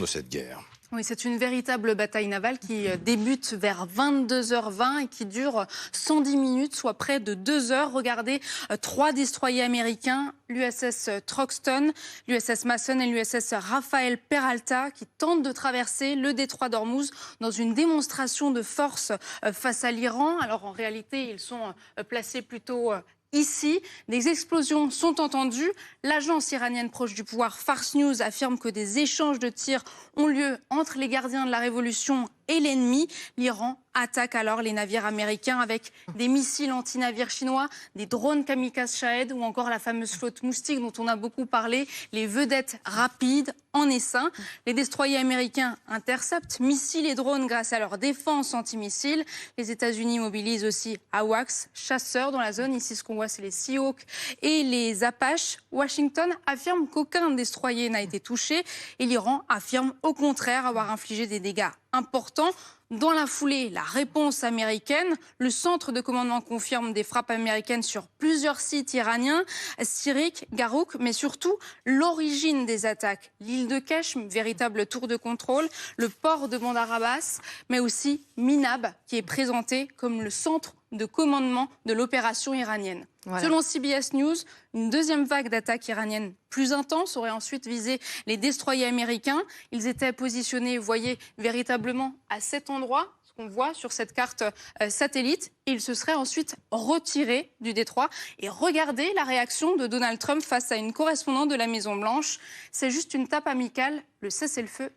de cette guerre. Oui, c'est une véritable bataille navale qui débute vers 22h20 et qui dure 110 minutes, soit près de 2 heures. Regardez, 3 destroyers américains, l'USS Truxtun, l'USS Mason et l'USS Rafael Peralta, qui tentent de traverser le détroit d'Ormuz dans une démonstration de force face à l'Iran. Alors en réalité, ils sont placés plutôt ici. Des explosions sont entendues. L'agence iranienne proche du pouvoir Fars News affirme que des échanges de tirs ont lieu entre les gardiens de la révolution et l'ennemi. L'Iran attaque alors les navires américains avec des missiles anti-navires chinois, des drones kamikazes Shahed ou encore la fameuse flotte Moustique dont on a beaucoup parlé, les vedettes rapides en essaim. Les destroyers américains interceptent missiles et drones grâce à leur défense anti-missiles. Les États-Unis mobilisent aussi AWACS, chasseurs dans la zone. Ici, ce qu'on voit, c'est les Seahawks et les Apaches. Washington affirme qu'aucun destroyer n'a été touché et l'Iran affirme au contraire avoir infligé des dégâts importants. Dans la foulée, la réponse américaine, le centre de commandement confirme des frappes américaines sur plusieurs sites iraniens, Sirik, Garouk, mais surtout l'origine des attaques. L'île de Keshm, véritable tour de contrôle, le port de Bandar Abbas, mais aussi Minab, qui est présenté comme le centre de commandement de l'opération iranienne. Voilà. Selon CBS News, une deuxième vague d'attaques iraniennes plus intense aurait ensuite visé les destroyers américains. Ils étaient positionnés, vous voyez, véritablement à cet endroit, ce qu'on voit sur cette carte satellite. Et ils se seraient ensuite retirés du détroit. Et regardez la réaction de Donald Trump face à une correspondante de la Maison-Blanche. C'est juste une tape amicale, le cessez-le-feu